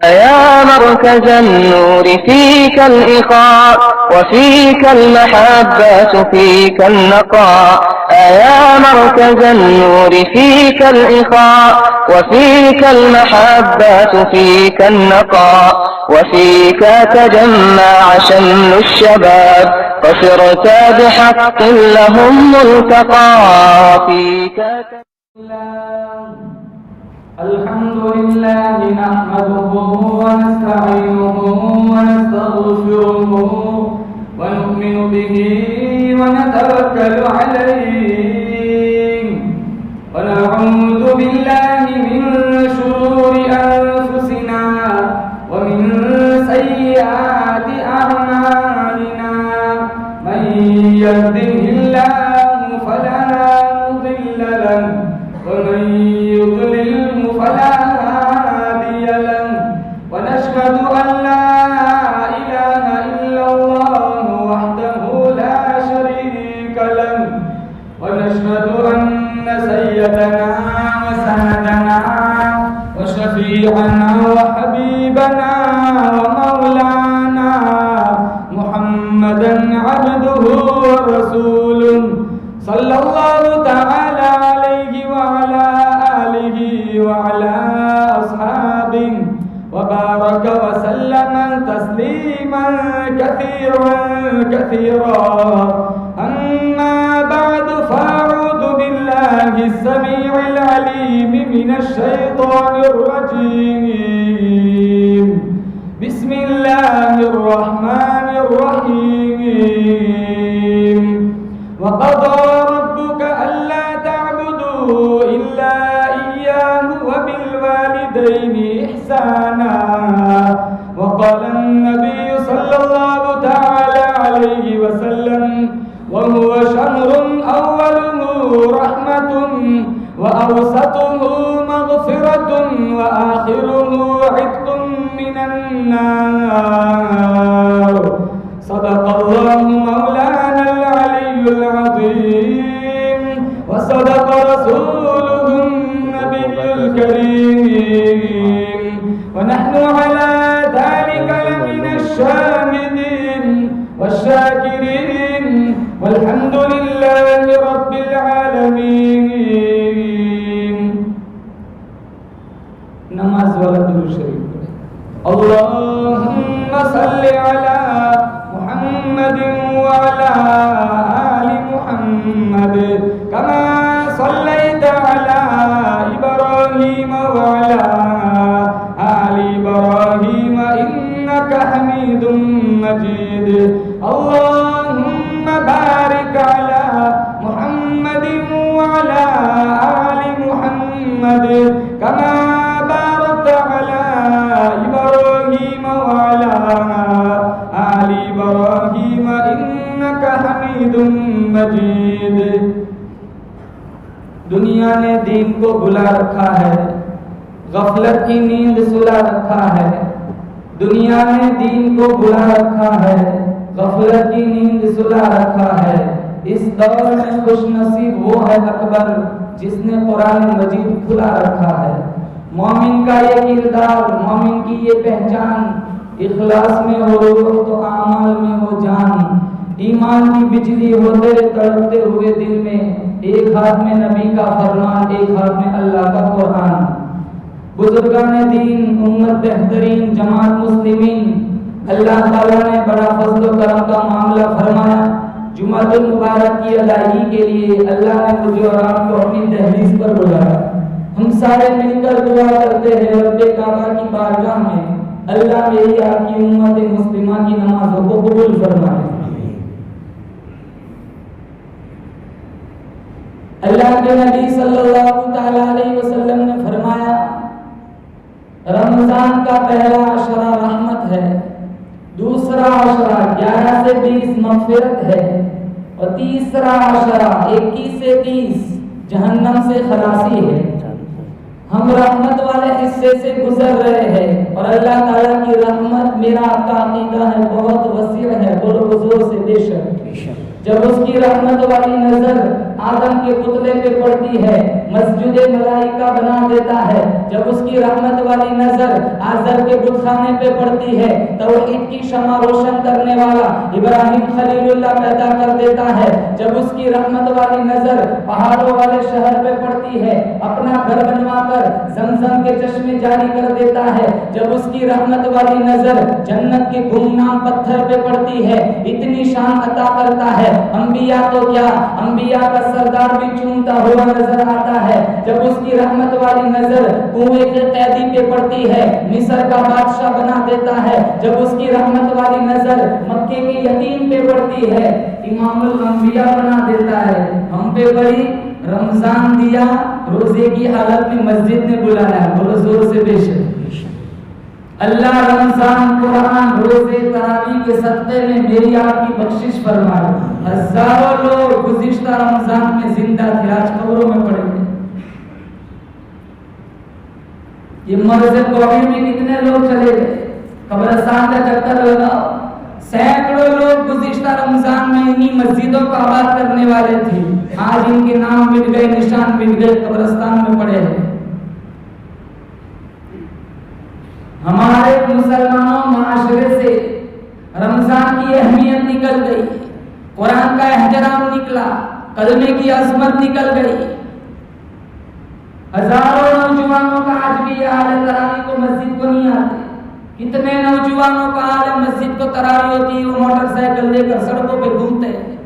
يا مركز النور فيك الإخاء وفيك المحبة فيك النقاء. يا مركز النور فيك الإخاء وفيك المحبة فيك النقاء. وفيك تجمع شمل الشباب فصرت بحق لهم ملتقى. فيك الحمد لله نحمده ونستعينه ونستغفره ونؤمن به ونتوكل عليه ونعوذ بالله من شرور أنفسنا ومن سيئات أعمالنا. من يهده الله فلا مضل له ومن يضلل فلا هادي له. ونشهد أن لا إله إلا الله وحده لا شريك له. ونشهد أن سيدنا وسندنا وشفيعنا وحبيبنا ومولانا محمدا عبده ورسوله صلى الله تعالى عليه وعلى وعلى أصحابه وبارك وسلم تسليما كثيرا كثيرا. أما بعد فأعوذ بالله السميع العليم من الشيطان الرجيم. بسم الله الرحمن الرحيم. وقضى ربك ألا تعبدوا إلا وبالوالدين إحسانا. وقال النبي صلى الله تعالى عليه وسلم: وهو شهر أوله رحمة وأوسطه مغفرة وآخره عتق من النار. صدق الله مولانا العلي العظيم وصدق رسوله الكريم ونحن على ذلك لمن الشاهدين والشاكرين والحمد لله رب العالمين. نماز والا درود شریف پڑھیں. اللهم صل على محمد وعلى آل محمد كما صليت على إبراهيم وعلى آل إبراهيم إنك حميد مجيد. اللهم بارك على محمد وعلى آل محمد كما باركت على إبراهيم وعلى آل إبراهيم إنك حميد مجيد. دنیا نے دین کو بھلا رکھا ہے، غفلت کی نیند سلا رکھا ہے. دنیا نے دین کو بھلا رکھا ہے، غفلت کی نیند سلا رکھا ہے. اس دور میں خوش نصیب وہ ہے اکبر جس نے قرآن مجید کھلا رکھا ہے. مومن کا یہ کردار، مومن کی یہ پہچان، اخلاص میں ہو روح تو اعمال میں ہو جان. ایمان کی بجلی ہوتے تڑپتے ہوئے دل میں، ایک ہاتھ میں نبی کا فرمان، ایک ہاتھ میں اللہ کا قرآن. بزرگان دین، امت بہترین، جماعت مسلمین، اللہ تعالیٰ نے بڑا فضل و کرم کا معاملہ فرمایا. جمعۃ المبارک کی ادائیگی کے لیے اللہ نے مجھے اور آپ کو اپنی دہلیز پر بلایا. ہم سارے مل کر دعا کرتے ہیں رب کعبہ کی بارگاہ میں، اللہ میری آپ کی امت مسلمہ کی نمازوں کو قبول فرمائے. اللہ کے نبی صلی اللہ تعالی علیہ وسلم نے فرمایا رمضان کا پہلا عشرہ رحمت ہے، دوسرا عشرہ 11 سے 20 مغفرت ہے، اور تیسرا عشرہ 21 سے 30 جہنم سے خلاصی ہے. ہم رحمت والے حصے سے گزر رہے ہیں اور اللہ تعالیٰ کی رحمت، میرا آپ کا عقیدہ ہے، بہت وسیع ہے. بولو حضور سے بے شک. جب اس کی رحمت والی نظر آدم کے پتلے پہ پڑتی ہے مسجد ملائکہ بنا دیتا ہے، جب اس کی رحمت والی نظر آزر کے بت خانے پہ پڑتی ہے توحید کی شمع روشن کرنے والا ابراہیم خلیل اللہ پیدا کر دیتا ہے، جب اس کی رحمت والی نظر پہاڑوں والے شہر پہ پڑتی ہے اپنا گھر بنوا کر زمزم کے چشمے جاری کر دیتا ہے، جب اس کی رحمت والی نظر جنت کے گمنام پتھر پہ پڑتی ہے اتنی شان عطا کرتا ہے۔ انبیاء تو کیا، انبیاء کا سردار بھی چومتا ہوا نظر آتا ہے، جب اس کی رحمت والی نظر کنویں کے قیدی پہ پڑتی ہے مصر کا بادشاہ بنا دیتا ہے، جب اس کی رحمت والی نظر مکے کے یتیم پہ پڑتی ہے امام الانبیاء بنا دیتا ہے۔ ہم پہ بڑی رمضان دیا روزے کی حالت میں مسجد نے بلایا، بولو زور سے بے شک اللہ رمضان قرآن روزے تراویح کے صدقے میں میری آپ کی بخشش فرمائے۔ ہزاروں لوگ گزشتہ رمضان میں زندہ تھے، آج قبروں میں پڑے ہیں۔ یہ مرض کووڈ میں کتنے لوگ چلے گئے، قبرستان کا چکر لگاؤ، سینکڑوں لوگ گزشتہ رمضان میں انہی مسجدوں کو آباد کرنے والے تھے، آج ان کے نام مٹ گئے، نشان مٹ گئے، قبرستان میں پڑے ہیں۔ ہمارے مسلمانوں معاشرے سے رمضان کی اہمیت نکل گئی، قرآن کا احترام نکلا، کلمے کی عظمت نکل گئی۔ ہزاروں نوجوانوں کا آج بھی یہ حال ہے، تراویح کو مسجد کو نہیں آتے۔ کتنے نوجوانوں کا حال ہے، مسجد کو تراویح ہوتی ہے وہ موٹر سائیکل لے کر سڑکوں پہ گھومتے ہیں۔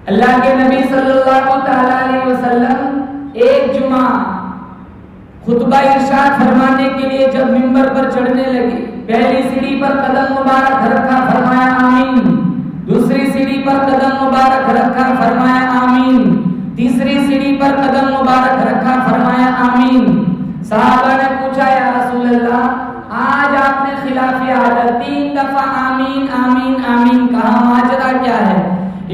اللہ کے نبی صلی اللہ تعالی علیہ وسلم ایک جمعہ خطبہ ارشاد فرمانے کے لیے جب منبر پر چڑھنے لگے، پہلی سیڑھی پر قدم مبارک رکھا، فرمایا آمین، دوسری سیڑھی پر قدم مبارک رکھا، فرمایا آمین، تیسری سیڑھی پر قدم مبارک رکھا، فرمایا آمین۔ صحابہ نے پوچھا یا رسول اللہ آج آپ نے خلاف عادت 3 دفعہ آمین آمین آمین کہا، ماجرا کیا ہے؟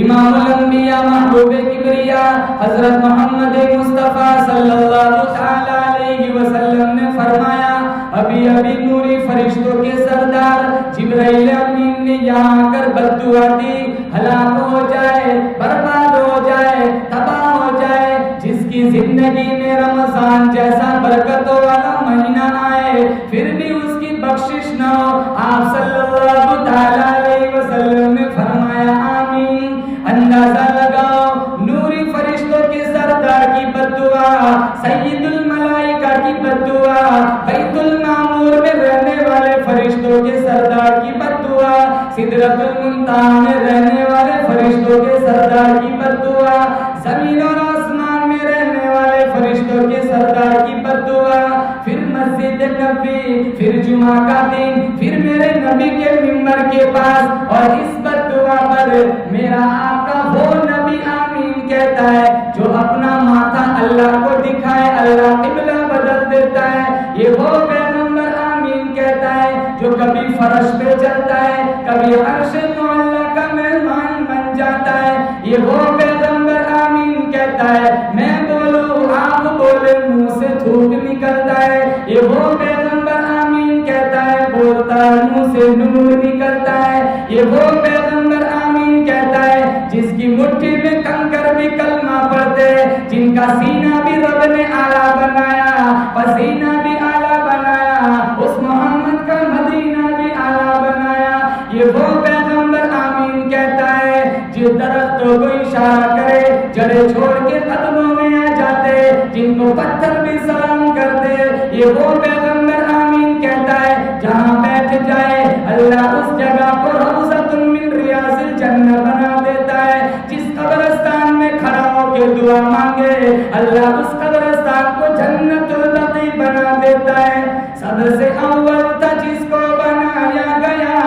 امام الانبیاء محبوب کبریا حضرت محمد مصطفیٰ صلی اللہ تعالی علیہ وسلم نے فرمایا ابھی ابھی نوری فرشتوں کے سردار جبرائیل امین نے یہاں کر بد دعا دی، ہلاک ہو جائے، برباد ہو جائے، تباہ ہو جائے جس کی زندگی میں رمضان جیسا برکتوں والا مہینہ آئے پھر بھی اس کی بخشش نہ ہو۔ آپ صلی اللہ تعالی علیہ وسلم نے فرمایا آمین۔ اندازہ لگاؤ نوری فرشتوں کے سردار کی بد دعا، سید الملائکہ کی بد دعا، بیت المعمور میں رہنے والے فرشتوں کے سردار کی بد دعا، سدرۃ المنتہا میں رہنے والے فرشتوں کے سردار کی بد دعا، زمین اور آسمان میں رہنے والے فرشتوں کے سردار کی بد دعا، پھر مسجد نبوی، پھر جمعہ کا دن، پھر میرے نبی کے منبر کے پاس، اور اس بد دعا پر میرا آقا وہ نبی آمین کہتا ہے جو اپنا ماتھا اللہ کو دکھائے اللہ قبلہ بدل دیتا ہے، یہ وہ پیغمبر آمین کہتا ہے جو کبھی فرش پہ چلتا ہے، کبھی عرش معلیٰ کا مہمان بن جاتا ہے، یہ وہ پیغمبر آمین کہتا ہے میں بولوں آپ بولے منہ سے تھوک نکلتا ہے، یہ وہ پیغمبر آمین کہتا ہے بولتا ہے منہ سے نور نکلتا ہے، یہ وہ پیغمبر آمین کہتا ہے جس کی مٹھی میں کنکر بھی کلمہ پڑھتے، جن کا سینہ بھی رب نے اعلیٰ بنایا، پسینہ بھی اعلیٰ بنایا، اس محمد کا مدینہ بھی اعلیٰ بنایا، یہ وہ پیغمبر آمین کہتا ہے جو درختوں کو اشارہ کرے جڑیں چھوڑ کے قدموں میں آ جاتے، جن کو پتھر بھی سلام کرتے، یہ وہ پیغمبر آمین کہتا ہے جہاں بیٹھ جائے اللہ اس جگہ کو روضۃ من ریاض الجنہ بنا دیتا ہے، جس قبرستان میں کھڑا ہو کے دعا مانگے اللہ اس قبرستان کو جنت البقیع بنا دیتا ہے۔ سب سے اول تھا جس کو بنایا گیا،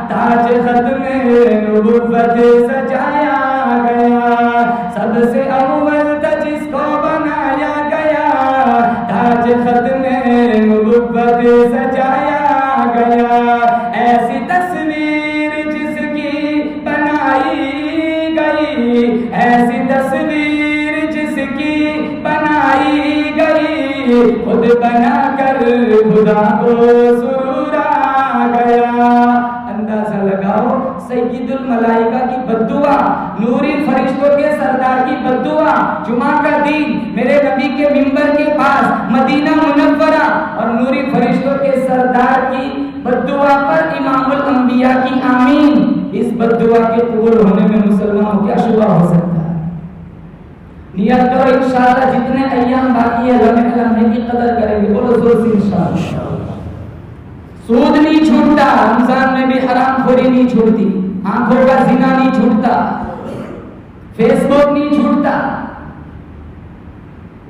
تاج ختم نبوت سجایا گیا، سب سے اول تھا جس کو بنایا گیا، تاج ختم نبوت سجایا گیا، ایسی تصویر جس کی بنائی گئی، ایسی تصویر جس کی بنائی گئی، خود بنا کر خدا کو سرور آ گیا۔ اندازہ لگاؤ سید الملائکہ کی بد دعا نوری فرشتوں بدعا جمعہ کا دن میرے نبی کے منبر کے پاس مدینہ منورہ اور نوری فرشتوں کے سردار کی بدعا پر امام الانبیاء کی آمین، اس بدعا کے قبول ہونے میں مسلمانوں کیا شبہ ہو سکتا ہے؟ نیت کرو انشاءاللہ جتنے ایام باقی ہے لمحے لمحے کی قدر کریں گے، بولو زور سے انشاءاللہ۔ سود نہیں چھوٹتا، رمضان میں بھی حرام خوری نہیں چھوٹتی، آنکھوں کا زنا نہیں چھوٹتا، فیس بک نہیں چھوٹتا۔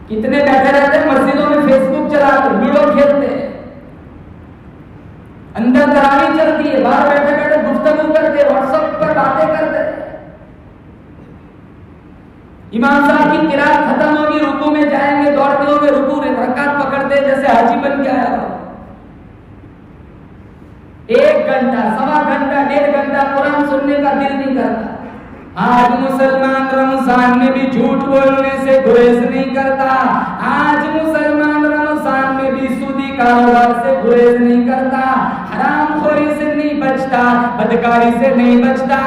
کتنے بیٹھے رہتے ہیں مسجدوں میں فیس بک چلا کر لوڈو کھیلتے ہیں، اندر تراویح چلتی ہے، باہر بیٹھے بیٹھے گفتگو کرتے، واٹس ایپ پر باتیں کرتے۔ امام صاحب کی قرات ختم ہوگی، رکوع میں جائیں گے، دوڑتے ہوئے رکوع رکعت پکڑتے جیسے حاجی بن کے آیا ہو۔ 1 گھنٹہ، سوا گھنٹہ، 1.5 گھنٹہ قرآن سننے کا دل نہیں کرتا۔ آج مسلمان رمضان میں بھی جھوٹ بولنے سے گریز نہیں کرتا، آج مسلمان رمضان میں بھی سودی کاروبار سے گریز نہیں کرتا، حرام خوری سے نہیں بچتا، بدکاری سے نہیں بچتا،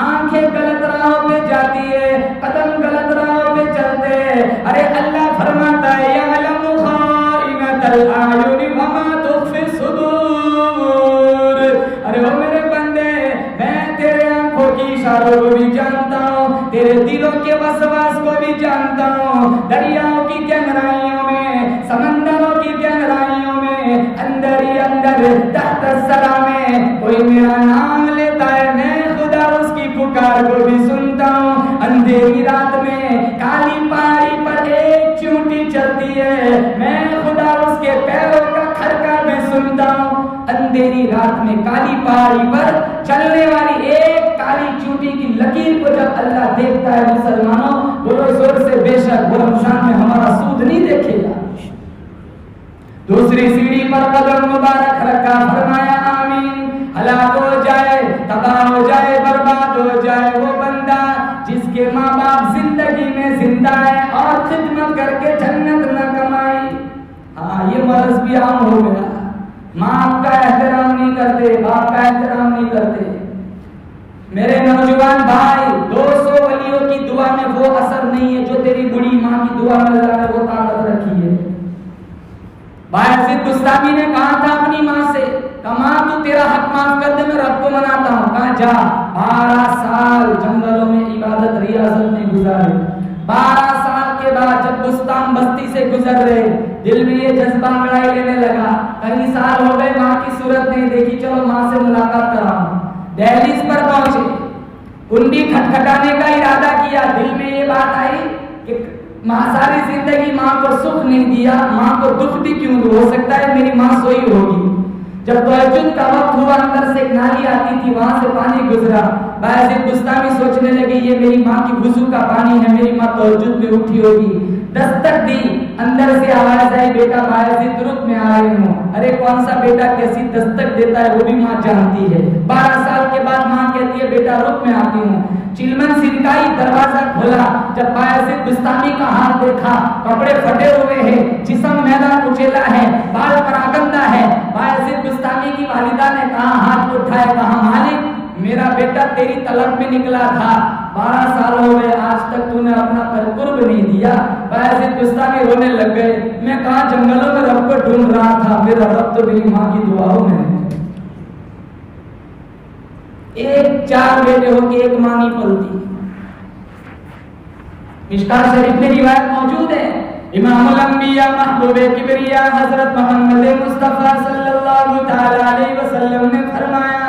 آنکھیں غلط راہوں پہ جاتی ہے، قدم غلط راہوں پہ چلتے ہیں۔ ارے اللہ فرماتا ہے یعلم خائنۃ الاعین وما تخفی الصدور، ارے او میرے بندے میں تیرے آنکھوں کی اشاروں کو بھی جانتا ہوں، تیرے دلوں کے وسواس کو بھی جانتا ہوں، دریاؤں کی گہرائیوں میں، سمندروں کی گہرائیوں میں، اندر ہی اندر تحت الثری میں کوئی میرا نام لیتا ہے، میں خدا اس کی پکار کو بھی سنتا ہوں۔ اندھیری رات میں کالی پہاڑی پر ایک چیونٹی چلتی ہے، میں خدا اس کے پیروں کا کھڑکا بھی سنتا ہوں۔ اندھیری رات میں کالی پہاڑی پر چلنے والی ایک کالی چیونٹی کی لکیر کو جب اللہ دیکھتا ہے مسلمانوں بولو زور سے بے شک وہ رمضان میں ہمارا سود نہیں دیکھے گا۔ دوسری سیڑھی پر قدم مبارک رکھا، فرمایا آمین۔ ہلاک ہو جائے، تباہ ہو جائے، برباد ہو جائے وہ بندہ جس کے ماں باپ زندگی میں زندہ ہے اور خدمت کر کے جنت نہ کمائی۔ ہاں یہ مرض بھی عام ہو گیا، ماں کا احترام نہیں کرتے، باپ کا احترام نہیں کرتے۔ میرے نوجوان بھائی، 200 ولیوں کی دعا میں وہ اثر نہیں ہے جو تیری بڑی ماں کی دعا میں اللہ نے وہ طاقت رکھی ہے۔ بایزید بستامی نے کہا تھا اپنی ماں سے، کہا تو تیرا حق معاف کر دے میں رب کو مناتا ہوں، کہا جا۔ 12 سال جنگلوں میں عبادت ریاضت میں گزارے۔ 12 سال کے بعد جب بستان بستی سے گزر رہے، دل میں یہ جذبہ انگڑائی لینے لگا، کئی سال ہو گئے ماں کی صورت نہیں دیکھی، چلو ماں سے ملاقات کراؤں۔ دہلیز پر پہنچے، کنڈی کھٹکھٹانے کا ارادہ کیا، دل میں یہ بات آئی کہ ماں ساری زندگی ماں کو سکھ نہیں دیا، ماں کو دکھ بھی کیوں دوں، ہو سکتا ہے میری ماں سوئی ہوگی۔ جب تہجد کا وقت ہوا، اندر سے ایک نالی آتی تھی، وہاں سے پانی گزرا، بایزید بستامی سوچنے لگے یہ میری ماں کی وضو کا پانی ہے، میری ماں تہجد میں اٹھی ہوگی۔ دستک دی، اندر سے آواز آئی بیٹا بایزید رک میں آ رہی ہوں۔ ارے کون سا بیٹا کیسی دستک دیتا ہے وہ بھی ماں جانتی ہے۔ 12 سال کے بعد ماں کہتی ہے بیٹا رک میں آتی ہوں۔ چلمن سنکائی دروازہ کھولا، جب بایزید بستامی کا ہاتھ دیکھا، کپڑے پھٹے ہوئے ہیں، جسم میلا کچیلا ہے، بال پراگندہ ہے۔ بایزید بستامی کی والدہ نے کہا، ہاتھ اٹھائے، کہا مالک میرا بیٹا تیری طلب میں نکلا تھا، 12 سال ہو گئے آج تک تو نے اپنا قرب نہیں دیا۔ بایزید بستامی رونے لگ گئے، میں کہاں جنگلوں میں رب کو ڈھونڈ رہا تھا، میرا رب تو میری ماں کی دعاؤں میں ہے۔ ایک 4 بیٹے ہو کے ایک ماں نہیں پلتی۔ مشکاۃ شریف میں روایت موجود ہے، امام الانبیاء محبوب کبریا حضرت محمد مصطفیٰ صلی اللہ تعالی علیہ وسلم نے فرمایا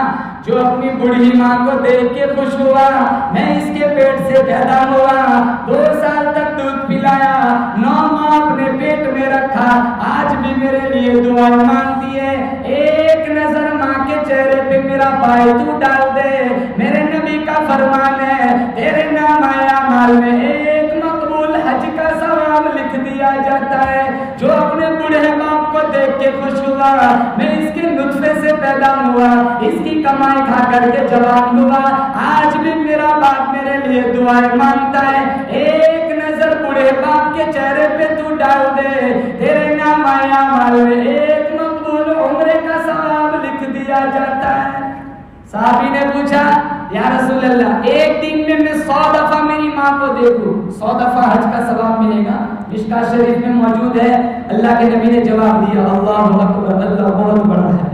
جو اپنی بڑھی ماں کو دیکھ کے خوش ہوا، میں اس کے پیٹ سے پیدا ہوا، 2 سال تک دودھ پلایا، 9 ماہ اپنے پیٹ میں رکھا، آج بھی میرے لیے دعائیں مانگتی ہے، ایک نظر ماں کے چہرے پہ میرا بھائی تو ڈال دے۔ میرے نبی کا فرمان ہے تیرے نام آیا مال میں ایک مقبول حج کا ثواب لکھ دیا جاتا ہے۔ جو اپنے بوڑھے باپ کو دیکھ کے خوش ہوا، میں اس کے نطفے سے پیدا ہوا، اس کی کمائی کھا کر کے جوان ہوا، آج بھی میرا باپ میرے لیے دعائیں مانگتا ہے، ایک نظر بوڑھے باپ کے چہرے پہ تو ڈال دے، تیرے نام آیا مال میں ایک مقبول عمرے کا ثواب لکھ دیا جاتا ہے۔ صحابی نے پوچھا یا رسول اللہ ایک دن میں 100 دفعہ میری ماں کو دیکھوں 100 دفعہ حج کا ثواب ملے گا؟ مشکاۃ شریف میں موجود ہے. اللہ کے نبی نے جواب دیا اللہ اکبر، اللہ بہت بڑا ہے.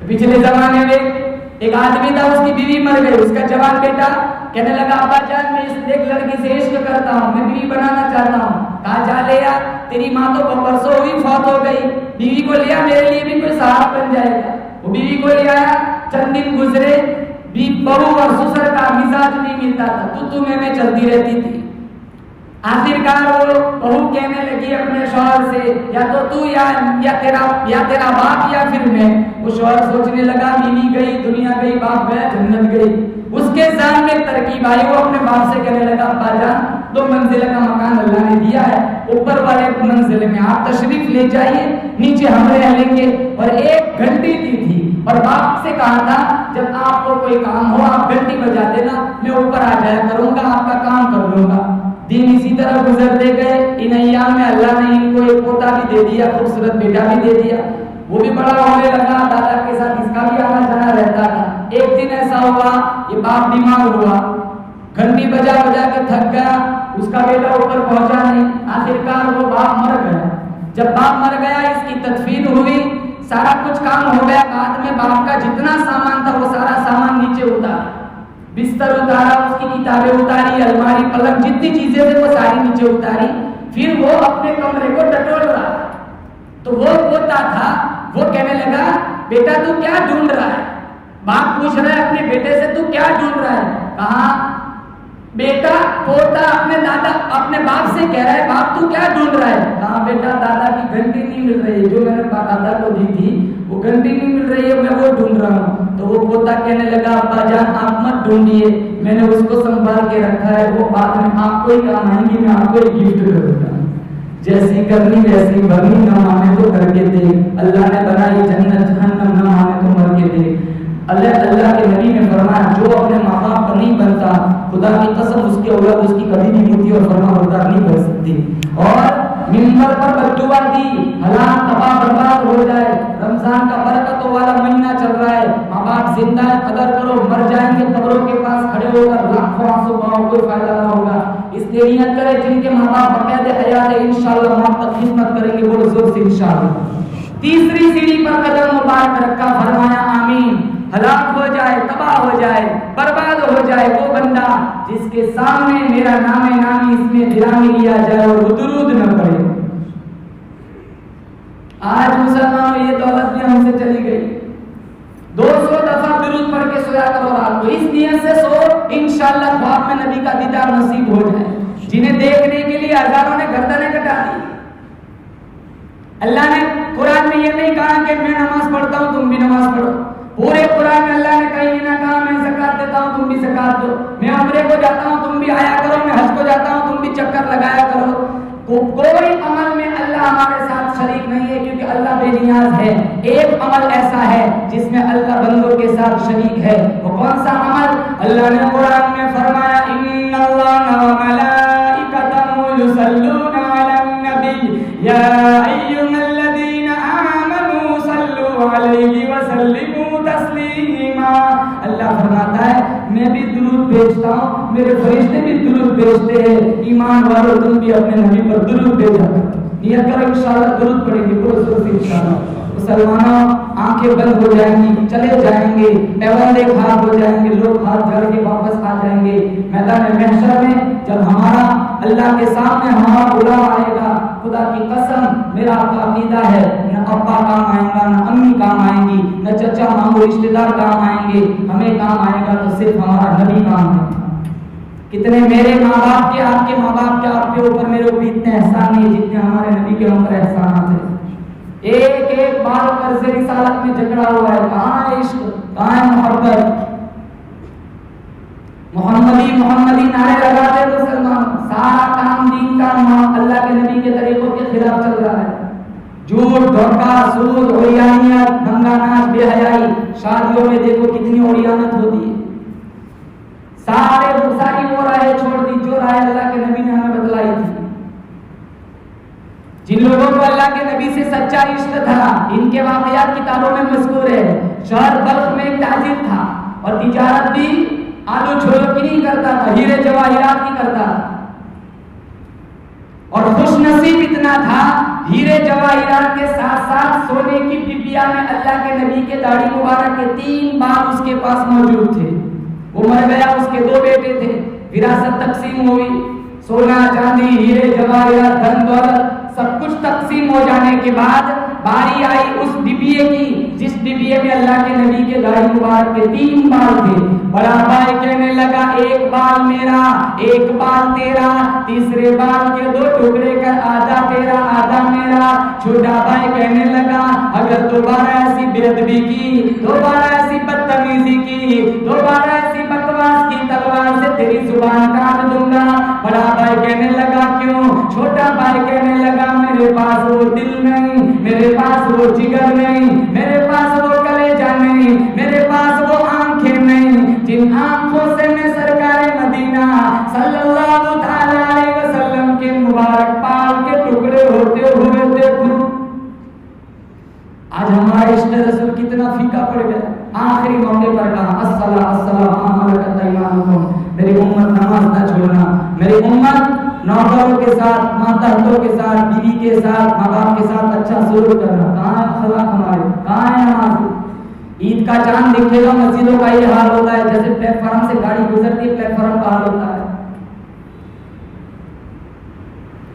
پچھلے زمانے میں ایک آدمی تھا، اس کی بیوی مر گئی. اس کا جوان بیٹا کہنے لگا ابا جان میں اس ایک لڑکی سے عشق کرتا ہوں، میں بیوی بنانا چاہتا ہوں. کہا جا لے آ، تیری ماں تو برسوں ہوئی فوت ہو گئی، بیوی کو لیا، میرے لیے بھی کوئی سہارا بن جائے گا. وہ بیوی کو لے آیا. چند دن گزرے، بہو اور سسر کا مزاج نہیں ملتا تھا، تو میں چلتی رہتی تھی. آخرکار وہ بہو کہنے لگی اپنے شوہر سے یا تو تیرا باپ یا پھر میں. وہ شوہر سوچنے لگا بیوی گئی، دنیا گئی، باپ گیا، جنت گئی. اس کے ذہن میں ترکیب آئی. وہ اپنے باپ سے کہنے لگا ابا جان 2 منزل کا مکان اللہ نے دیا ہے، اوپر والے منزل میں آپ تشریف لے جائیے، نیچے ہم رہ لیں گے. اور 1 گھنٹی دی تھی اور باپ سے کہا تھا جب آپ کو کوئی کام ہو آپ گھنٹی بجا دینا، میں اوپر آ جایا کروں گا، آپ کا کام کر لوں گا. دن اسی طرح گزرتے گئے. ان ایام میں اللہ نے ان کو ایک پوتا بھی دے دیا، خوبصورت بیٹا بھی دے دیا. وہ بھی بڑا ہونے لگا، دادا کے ساتھ اس کا بھی آنا جانا رہتا تھا. ایک دن ایسا ہوا یہ باپ بیمار ہوا، گھنٹی بجا بجا کے تھک گیا، اس کا بیٹا اوپر پہنچا نہیں. آخرکار وہ باپ مر گیا. جب باپ مر گیا اس کی تدفین ہوئی، سارا کچھ کام ہو گیا. بعد میں باپ کا جتنا سامان تھا وہ سارا سامان نیچے اتارا، بستر اتارا، اس کی کتابیں اتاری، الماری پلنگ جتنی چیزیں تھے وہ ساری نیچے اتاری. پھر وہ اپنے کمرے کو ٹٹول رہا. تو وہ پوتا تھا، وہ کہنے لگا بیٹا تو کیا ڈھونڈ رہا ہے؟ باپ پوچھ رہا ہے اپنے بیٹے سے تو کیا ڈھونڈ رہا ہے؟ کہا بیٹا پوتا اپنے باپ سے کہہ رہا ہے باپ تو کیا ڈھونڈ رہا ہے؟ کہا بیٹا دادا کی گھنٹی نہیں مل رہی ہے، جو میں نے دادا کو دی تھی وہ گھنٹی نہیں مل رہی ہے، میں وہ ڈھونڈ رہا ہوں. تو وہ پوتا کہنے لگا ابا جان آپ مت ڈھونڈیے، میں نے اس کو سنبھال کے رکھا ہے، وہ بعد میں آپ کو ہی کام آئیں گی، میں آپ کو ہی گفٹ کروں گا. جیسی کرنی ویسی بھرنی، نہ مانے تو کر کے دے. اللہ نے بنائی جنت جہنم، نہ مانے تو مر کے دے. اللہ کے نبی نے فرمایا جو اپنے ماں باپ پر نہیں بنتا خدا کی قسم اس کی اولاد اس کی کبھی نہیں ہوتی اور فرما بردار نہیں کر سکتی. اور منبر پر بددعا دی ہلاک تباہ برباد ہو جائے. رمضان کا برکتوں والا مہینہ چل رہا ہے، ماں باپ زندہ ہے قدر کرو، مر جائیں گے قبروں کے پاس کھڑے ہو کر لاکھوں آنسو بہاؤ، کوئی فائدہ نہ ہوگا. اس لیے نیت کرے جن کے ماں باپ بقید حیات ہے انشاءاللہ موت تک خدمت کریں گے، بڑے زور سے انشاءاللہ. تیسری سیڑھی پر قدم مبارک رکھا، فرمایا آمین. ہلاک ہو جائے، تباہ ہو جائے، برباد ہو جائے وہ بندہ جس کے سامنے میرا نام نامی اس میں دلامی لیا جائے اور وہ درود نہ پڑے. آج مسلمانوں یہ دولت بھی ہم سے چلی گئی. 200 دفعہ درود پڑھ کے سویا کرو رات کو، اس نیت سے سو انشاءاللہ خواب میں نبی کا دیدار نصیب ہو جائے. جنہیں دیکھنے کے لیے ہزاروں نے گردنیں کٹا دی. اللہ نے قرآن میں یہ نہیں کہا کہ میں نماز پڑھتا ہوں تم بھی نماز پڑھو. پورے قرآن میں اللہ نے کہیں نہ کہا میں زکات دیتا ہوں تم بھی زکات دو، میں عمرے کو جاتا ہوں تم بھی آیا کرو، میں حج کو جاتا ہوں تم بھی چکر لگایا کرو. کوئی عمل میں اللہ ہمارے ساتھ شریک نہیں ہے کیونکہ اللہ بے نیاز ہے. ایک عمل ایسا ہے جس میں اللہ بندوں کے ساتھ شریک ہے. وہ کون سا عمل؟ اللہ نے قرآن میں فرمایا ان اللہ وملائکتہ یصلون علی النبی یا ایھا الذین آمنوا صلوا علیہ وسلموا تسلیما. اللہ فرماتا ہے میں بھی درود بھیجتا ہوں، میرے فرشتے بھی درود بھیجتے ہیں، ایمان والو تم بھی اپنے نبی پر درود بھیجا کرو. نیت کرو انشاءاللہ درود پڑھیں گے بہت زور سے انشاءاللہ. مسلمانوں آنکھیں بند ہو جائیں گی، چلے جائیں گے، پیوندے خراب ہو جائیں گے، لوگ ہاتھ جوڑ کے واپس آ جائیں گے. میدان محشر میں جب ہمارا اللہ کے سامنے ہمارا بلاوا آئے گا، خدا کی قسم میرا آپ کا عقیدہ ہے نہ ابا کام آئے گا، نہ امی کام آئیں گی، نہ چچا مامو رشتے دار کام آئیں گے. ہمیں کام آئے گا تو صرف ہمارا نبی کام ہے. کتنے میرے ماں باپ کے آپ کے ماں باپ کے آپ کے اوپر میرے اوپر اتنے احسان نہیں جتنے ہمارے نبی کے اوپر احسانات ہیں. ایک ایک بار قرض رسالت میں جھگڑا ہوا ہے. کہاں ہے عشق، کہاں ہے محبت؟ محمدی نعرے لگاتے مسلمان، سارا کام دین کا اللہ کے نبی کے طریقوں کے خلاف چل رہا ہے. جھوٹ، دھوکہ، سود، عریانیت، ننگا ناچ، بے حیائی. شادیوں میں دیکھو کتنی عریانت ہوتی ہے. ساری وہ راہیں چھوڑ دی جو راہیں اللہ کے نبی نے ہمیں بتلائی تھی. جن لوگوں کو اللہ کے نبی سے سچا عشق تھا، ان کے واقعات کتابوں میں مذکور ہے۔ شہر بلخ میں ایک تاجر تھا اور تجارت بھی آلو چھولوں کی نہیں کرتا تھا، ہیرے جواہرات کی کرتا تھا، اور خوش نصیب اتنا تھا ہیرے جواہرات کے ساتھ ساتھ سونے کی ڈبیا میں اللہ کے نبی کے داڑھی مبارک کے 3 بال اس کے پاس موجود تھے۔ وہ مر گیا، اس کے 2 بیٹے تھے، وراثت تقسیم ہوئی، سونا چاندی ہیرے جواہرات دھن دولت سب کچھ تقسیم ہو جانے کے بعد باری آئی اس ڈبیے کی جس ڈبیے میں اللہ کے نبی کے داڑھی مبارک کے 3 بال تھے۔ بڑا بھائی کہنے لگا 1 بال میرا 1 بال تیرا، تیسرے بال کے 2 ٹکڑے کر آدھا تیرا آدھا میرا۔ چھوٹا بھائی کہنے لگا اگر دوبارہ ایسی بے ادبی کی، دوبارہ ایسی بدتمیزی کی، دوبارہ ایسی بکواس کی، تلوار سے تیری زبان کاٹ دوں گا۔ بڑا بھائی کہنے لگا کیوں؟ چھوٹا بھائی کہنے لگا میرے پاس وہ دل نہیں، میرے پاس وہ جگر نہیں، میرے پاس وہ کلیجہ نہیں، میرے پاس وہ آنکھیں نہیں جن آنکھوں سے میں سرکار مدینہ صلی اللہ تعالی علیہ وسلم کے مبارک پاؤں کے ٹکڑے ہوتے ہوئے دیکھوں۔ آج ہمارا عشق رسول کتنا پھیکا پڑ گیا۔ آخری موقع پر کہا السلام علیکم، میری امت نماز نہ چھوڑنا، میری امت نوکروں کے ساتھ، ماتحتوں کے ساتھ، بیوی کے ساتھ، ماں باپ کے ساتھ اچھا سلوک کرنا۔ کہاں ہے اخلاق ہمارے؟ کہاں ہے نماز؟ عید کا چاند دیکھے گا مسجدوں کا یہ حال ہوتا ہے جیسے پلیٹ فارم سے گاڑی گزرتی ہے، پلیٹ فارم کا حال ہوتا ہے۔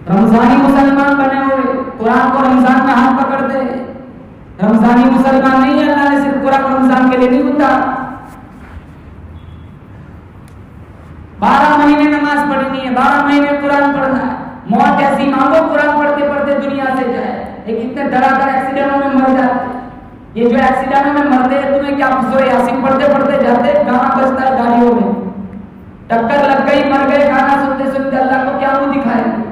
رمضانی مسلمان بنے ہوئے قرآن کو رمضان میں ہاتھ پکڑتے ہیں، رمضانی مسلمان نہیں ہے۔ اللہ نے صرف قرآن رمضان کے لیے نہیں اتارا، 12 مہینے نماز پڑھنی ہے، 12 مہینے قرآن پڑھنا ہے۔ موت ایسی مانگو قرآن پڑھتے پڑھتے دنیا سے جائے۔ لیکن اتنے دھڑا دھڑ ایکسیڈنٹوں میں مر جاتے ہیں۔ یہ جو ایکسیڈنٹوں میں مرتے ہیں تمہیں کیا سورہ یاسین پڑھتے پڑھتے جاتے، گانا بجتا ہے گاڑیوں میں، ٹکر لگ گئی مر گئے، گانا سنتے سنتے اللہ کو کیا منہ دکھائیں گے؟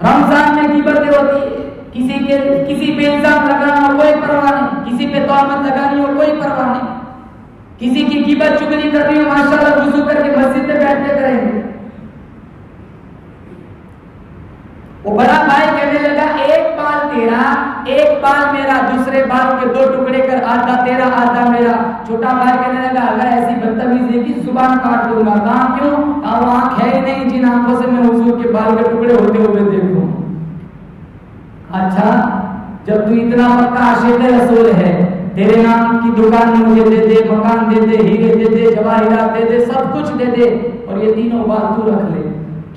رمضان میں غیبتیں ہوتی ہے، کسی پہ الزام لگانا ہو کوئی پرواہ نہیں، کسی پہ تہمت لگانی ہو کوئی پرواہ نہیں، کسی کی غیبت چگلی کرنی ہو ماشاءاللہ وضو کر کے مسجد میں بیٹھ کے کریں گے۔ وہ بڑا بھائی کہنے لگا 1 بال تیرا 1 بال میرا، دوسرے بال کے 2 ٹکڑے کر آدھا تیرا آدھا میرا۔ چھوٹا بھائی کہنے لگا اگر ایسی بدتمیزی کی زبان کاٹ دوں گا۔ کہاں کیوں؟ وہ آنکھ ہے ہی نہیں جن آنکھوں سے میں حضور کے بال کے ٹکڑے ہوتے ہوئے دیکھوں۔ اچھا جب تو اتنا پکا عاشق رسول ہے، تیرے نام کی دکان مجھے دے دے، مکان دے دے، ہیرے دے دے، جواہرات دے دے، سب کچھ دے دے، اور یہ تینوں بات تو رکھ لے۔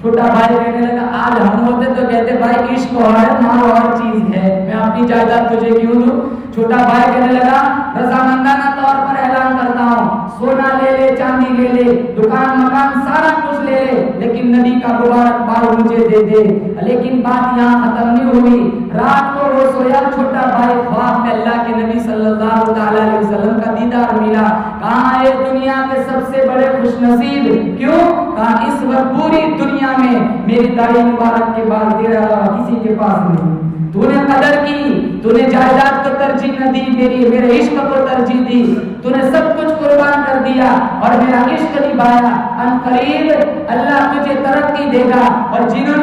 چھوٹا بھائی کہنے لگا آج ہم ہوتے تو کہتے بھائی عشق ہے، مال اور چیز ہے، میں اپنی جائیداد تجھے کیوں دوں؟ چھوٹا بھائی کہنے لگا رضامندانہ طور پر اعلان کرتا ہوں، سونا لے لے، چاندی لے لے، دکان مکان سارا کچھ لے لے، لیکن نبی کا مبارک بال مجھے دے دے۔ لیکن بات یہاں ختم نہیں ہوئی۔ رات کو وہ سویا، چھوٹا بھائی خواب میں اللہ کے نبی صلی اللہ تعالی علیہ وسلم کا دیدار ملا۔ کہاں ہے دنیا کے سب سے بڑے خوش نصیب؟ کیوں؟ کہا اس وقت پوری دنیا میں میری داڑھی مبارک کے بال تیرے علاوہ کسی کے پاس نہیں۔ تو نے قدر کی، تو نے جائیداد کو ترجیح نہ دی، میرے عشق کو ترجیح دی، تو نے سب کچھ قربان کر دیا اور میرا عشق نبھایا۔ ان قریب اللہ تجھے ترقی دے گا، اور جنہوں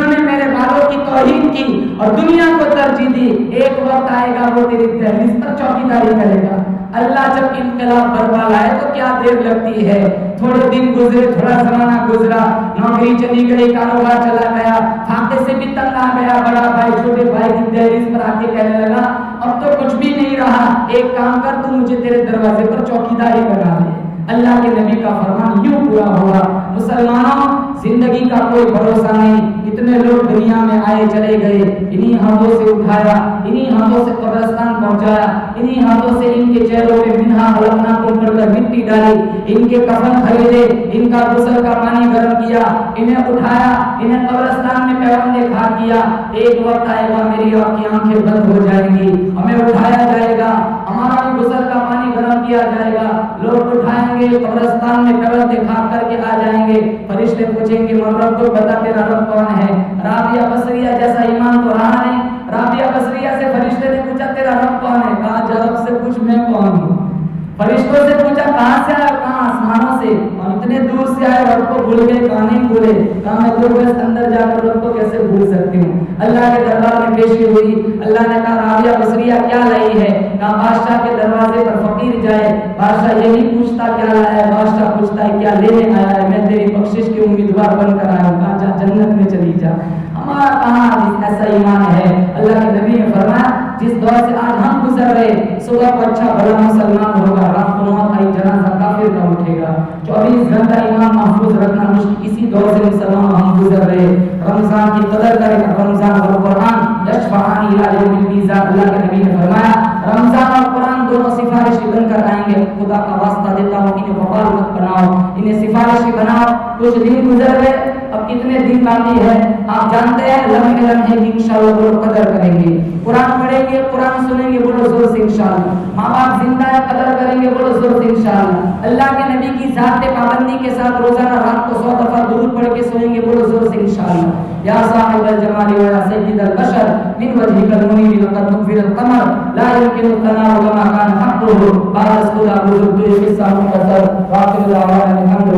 نے میرے بالوں کی توہین کی اور دنیا کو ترجیح دی، ایک وقت آئے گا وہ تیری دہلیز پر چوکیداری کرے گا۔ اللہ جب انقلاب برپا لائے تو کیا دیر لگتی ہے؟ تھوڑے دن گزرے، تھوڑا زمانہ گزرا، نوکری چلی گئی، کاروبار چلا گیا، فاقے سے بھی تنگ آ گیا۔ بڑا بھائی چھوٹے بھائی کی دہلیز پر آ کے کہنے لگا اب تو کچھ بھی نہیں رہا، ایک کام کر، تو مجھے تیرے دروازے پر چوکیداری بنا دے۔ اللہ کے نبی کا فرمان یوں پورا ہوا۔ مسلمانوں زندگی کا کوئی بھروسہ نہیں، کتنے لوگ دنیا میں آئے چلے گئے، انہی ہاتھوں سے اٹھایا، انہی ہاتھوں سے قبرستان پہنچایا، انہی ہاتھوں سے ان کے چہروں پہ منہا خلقناکم پڑھ کر مٹی ڈالی، ان کے کفن خریدے، ان کا غسل کا پانی گرم کیا، انہیں اٹھایا، انہیں قبرستان میں پیوندے کھا کیا۔ ایک وقت آئے گا میری آپ کی آنکھیں بند ہو جائیں گی، ہمیں اٹھایا جائے گا، ہمارا بھی غسل کا پانی گرم کیا جائے گا، لوگ اٹھائیں گے، قبرستان میں پیوندے کھا کر کے آ جائیں گے، فرشتے پوچھیں گے من رب کو بتا تیرا رب کون ہے؟ رابعہ بصریہ جیسا ایمان تو رہا نہیں۔ رابعہ بصریہ سے فرشتے نے پوچھا تیرا رب کون ہے؟ کہا جا رب سے پوچھ میں کون ہوں۔ فرشتوں سے پوچھا کہاں سے آیا؟ کہاں؟ آسمانوں سے۔ اور اتنے اتنے دور سے آئے رب کو بھول گئے، کہاں نہیں بھولے، کہاں میں دو گز اندر جا کر رب کو کیسے بھول سکتی ہوں۔ اللہ کے دربار میں پیشی ہوئی، اللہ نے کہا رابعہ بصریہ کیا لائی ہے؟ کہا بادشاہ کے دروازے پر فقیر جائے، بادشاہ یہ نہیں پوچھتا کیا لایا ہے، بادشاہ پوچھتا ہے کیا لینے آیا ہے، میں تیری بخشش کے امیدوار بن کر آیا ہوں، کہا جا جنت میں چلی جا۔ ہمارا کہاں ایسا ایمان ہے؟ اللہ کے نبی نے فرمایا جس دور سے آج ہم گزر رہے، صبح کو اچھا بھلا مسلمان ہوگا، رات کو موت آئی جنازہ کافر کا اٹھے گا۔ 24 گھنٹہ ایمان محفوظ رکھنا مشکل، اسی دور سے مسلمان ہم گزر رہے۔ رمضان کی قدر کریں، رمضان اور قرآن یشفعان الی یوم المیزان، اللہ کے نبی نے فرمایا رمضان اور قرآن دونوں سفارشی بن کر آئیں گے۔ خدا کا واسطہ دیتا ہوں انہیں وبال مت بناؤ، انہیں سفارشی بناؤ۔ کچھ دن گزر گئے، اب کتنے دن باقی ہے آپ جانتے ہیں، لمحے لمحے کی انشاءاللہ بولو قدر کریں گے، قرآن پڑھیں گے، قرآن سنیں گے، بولو زور سے انشاءاللہ، ماں باپ زندہ ہے قدر کریں گے، بولو زور سے انشاءاللہ، اللہ کے نبی کی ذات پہ پابندی کے ساتھ روزانہ رات کو 100 دفعہ درود پڑھ کے سوئیں گے، بولو زور سے انشاءاللہ۔ یا صاحب الجمال و یا سید البشر من وجهك المنیر لقد نفر القمر لا يمكن الثناء كما كان حقه بعد الصلاة والسلام على رسول الله صلى الله عليه وسلم۔